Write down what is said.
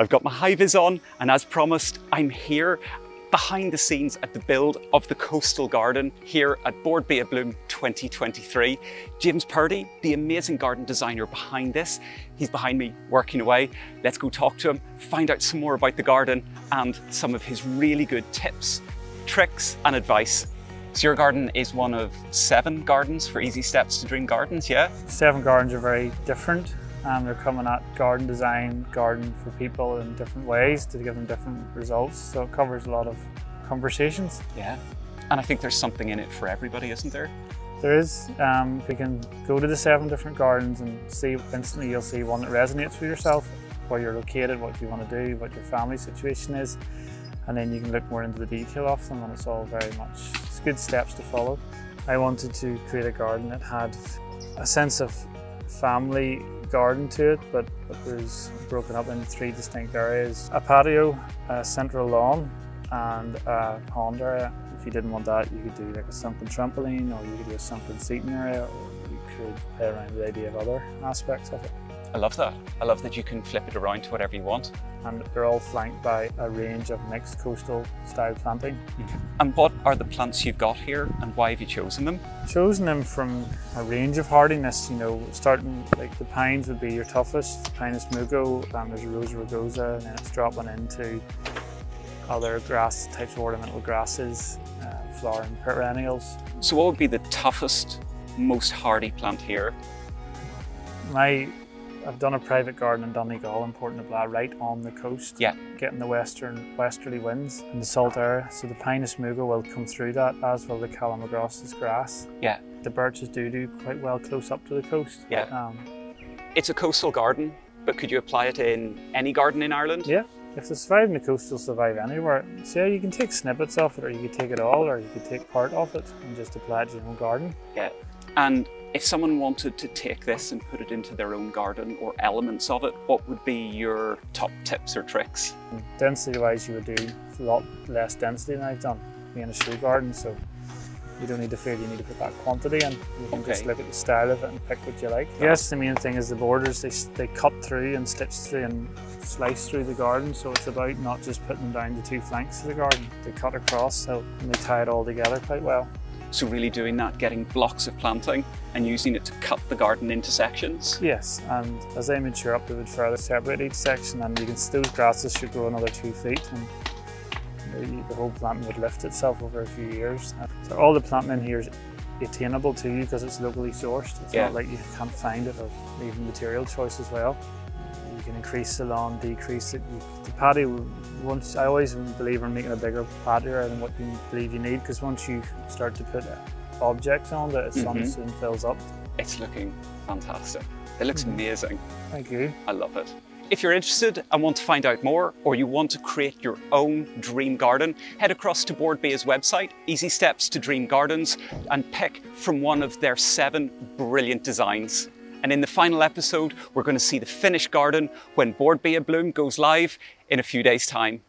I've got my high vis on, and as promised, I'm here behind the scenes at the build of the coastal garden here at Bord Bia Bloom 2023. James Purdy, the amazing garden designer behind this, he's behind me working away. Let's go talk to him, find out some more about the garden and some of his really good tips, tricks and advice. So your garden is one of 7 gardens for Easy Steps to Dream Gardens, yeah? 7 gardens are very different. They're coming at garden design, garden for people in different ways to give them different results. So it covers a lot of conversations. Yeah, and I think there's something in it for everybody, isn't there? There is. We can go to the 7 different gardens and see instantly you'll see one that resonates with yourself, where you're located, what you want to do, what your family situation is. And then you can look more into the detail of them, and it's all very much, it's good steps to follow. I wanted to create a garden that had a sense of family garden to it, but it was broken up into 3 distinct areas. A patio, a central lawn and a pond area. If you didn't want that, you could do like a sunken trampoline, or you could do a sunken seating area, or you could play around with the idea of other aspects of it. I love that. I love that you can flip it around to whatever you want. And they're all flanked by a range of mixed coastal style planting. And what are the plants you've got here, and why have you chosen them? Chosen them from a range of hardiness, you know, starting like the pines would be your toughest, Pinus mugo, there's a Rosa rugosa, and then it's dropping into other grass types of ornamental grasses, flowering perennials. So what would be the toughest, most hardy plant here? I've done a private garden in Donegal in Port right on the coast, yeah, getting the westerly winds and the salt air. So the Pinus mugo will come through that, as will the Calamagrostis grass. Yeah. The birches do quite well close up to the coast. Yeah. It's a coastal garden, but could you apply it in any garden in Ireland? Yeah. If they survive in the coast, they'll survive anywhere. So yeah, you can take snippets of it, or you could take it all, or you could take part of it and just apply it to your own garden. Yeah. And if someone wanted to take this and put it into their own garden, or elements of it, what would be your top tips or tricks? Density-wise, you would do a lot less density than I've done, being a shoe garden, so you don't need to feel you need to put that quantity in. You can just look at the style of it and pick what you like. Yes, the main thing is the borders. They cut through and stitch through and slice through the garden, so it's about not just putting down the 2 flanks of the garden. They cut across, so and they tie it all together quite well. So really doing that, getting blocks of planting and using it to cut the garden into sections? Yes, and as they mature up, they would further separate each section, and those grasses should grow another 2 feet, and the whole planting would lift itself over a few years. So all the planting in here is attainable to you because it's locally sourced. It's not like you can't find it, or even material choice as well. You can increase the lawn, decrease it. The patio, I always believe in making a bigger patio than what you believe you need, because once you start to put objects on it, it soon fills up. It's looking fantastic. It looks amazing. Thank you. I love it. If you're interested and want to find out more, or you want to create your own dream garden, head across to Bord Bia's website, Easy Steps to Dream Gardens, and pick from one of their 7 brilliant designs. And in the final episode, we're going to see the finished garden when Bord Bia Bloom goes live in a few days' time.